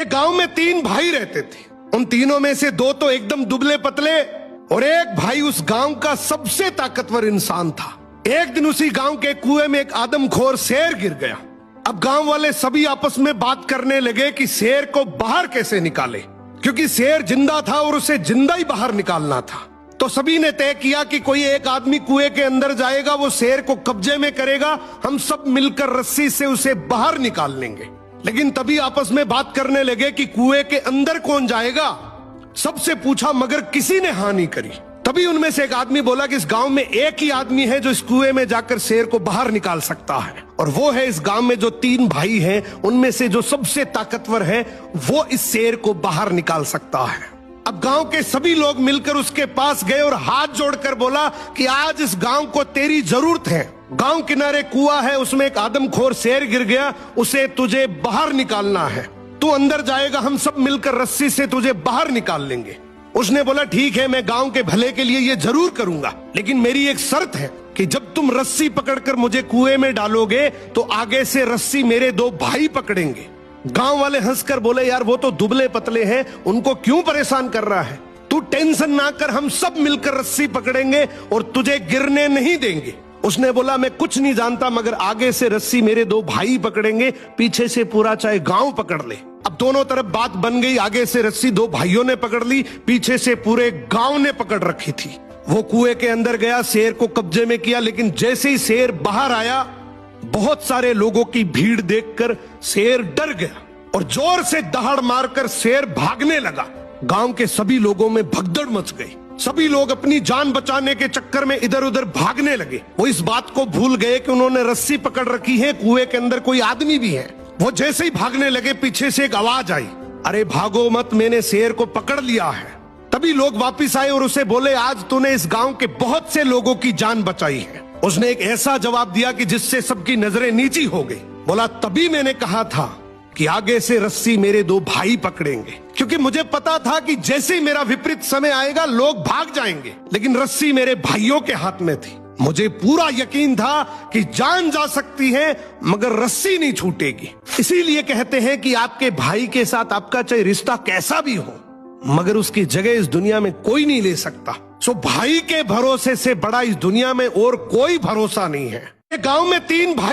गांव में 3 भाई रहते थे। उन तीनों में से 2 तो एकदम दुबले पतले और एक भाई उस गांव का सबसे ताकतवर इंसान था। एक दिन उसी गांव के कुएं में एक आदमखोर शेर गिर गया। अब गांव वाले सभी आपस में बात करने लगे कि शेर को बाहर कैसे निकाले, क्योंकि शेर जिंदा था और उसे जिंदा ही बाहर निकालना था। तो सभी ने तय किया कि कोई एक आदमी कुएं के अंदर जाएगा, वो शेर को कब्जे में करेगा, हम सब मिलकर रस्सी से उसे बाहर निकाल लेंगे। लेकिन तभी आपस में बात करने लगे कि कुएं के अंदर कौन जाएगा। सबसे पूछा मगर किसी ने हाँ नहीं करी। तभी उनमें से एक आदमी बोला कि इस गांव में एक ही आदमी है जो इस कुएं में जाकर शेर को बाहर निकाल सकता है, और वो है इस गांव में जो 3 भाई हैं उनमें से जो सबसे ताकतवर है, वो इस शेर को बाहर निकाल सकता है। अब गांव के सभी लोग मिलकर उसके पास गए और हाथ जोड़कर बोला कि आज इस गांव को तेरी जरूरत है। गांव किनारे कुआं है, उसमें एक आदमखोर शेर गिर गया, उसे तुझे बाहर निकालना है। तू अंदर जाएगा, हम सब मिलकर रस्सी से तुझे बाहर निकाल लेंगे। उसने बोला ठीक है, मैं गांव के भले के लिए ये जरूर करूंगा, लेकिन मेरी एक शर्त है कि जब तुम रस्सी पकड़कर मुझे कुएं में डालोगे तो आगे से रस्सी मेरे 2 भाई पकड़ेंगे। गांव वाले हंसकर बोले यार वो तो दुबले पतले हैं, उनको क्यों परेशान कर रहा है, तू टेंशन ना कर, हम सब मिलकर रस्सी पकड़ेंगे और तुझे गिरने नहीं देंगे। उसने बोला मैं कुछ नहीं जानता, मगर आगे से रस्सी मेरे 2 भाई पकड़ेंगे, पीछे से पूरा चाहे गांव पकड़ ले। अब दोनों तरफ बात बन गई, आगे से रस्सी 2 भाइयों ने पकड़ ली, पीछे से पूरे गांव ने पकड़ रखी थी। वो कुएं के अंदर गया, शेर को कब्जे में किया, लेकिन जैसे ही शेर बाहर आया, बहुत सारे लोगों की भीड़ देखकर शेर डर गया और जोर से दहाड़ मारकर शेर भागने लगा। गांव के सभी लोगों में भगदड़ मच गई। सभी लोग अपनी जान बचाने के चक्कर में इधर उधर भागने लगे। वो इस बात को भूल गए कि उन्होंने रस्सी पकड़ रखी है, कुएं के अंदर कोई आदमी भी है। वो जैसे ही भागने लगे, पीछे से एक आवाज आई, अरे भागो मत, मैंने शेर को पकड़ लिया है। तभी लोग वापिस आए और उसे बोले आज तूने इस गांव के बहुत से लोगों की जान बचाई है। उसने एक ऐसा जवाब दिया कि जिससे सबकी नजरें नीची हो गई। बोला तभी मैंने कहा था कि आगे से रस्सी मेरे 2 भाई पकड़ेंगे, क्योंकि मुझे पता था कि जैसे ही मेरा विपरीत समय आएगा लोग भाग जाएंगे, लेकिन रस्सी मेरे भाइयों के हाथ में थी। मुझे पूरा यकीन था कि जान जा सकती है मगर रस्सी नहीं छूटेगी। इसीलिए कहते हैं कि आपके भाई के साथ आपका चाहे रिश्ता कैसा भी हो, मगर उसकी जगह इस दुनिया में कोई नहीं ले सकता। सो भाई के भरोसे से बड़ा इस दुनिया में और कोई भरोसा नहीं है। गांव में 3 भाई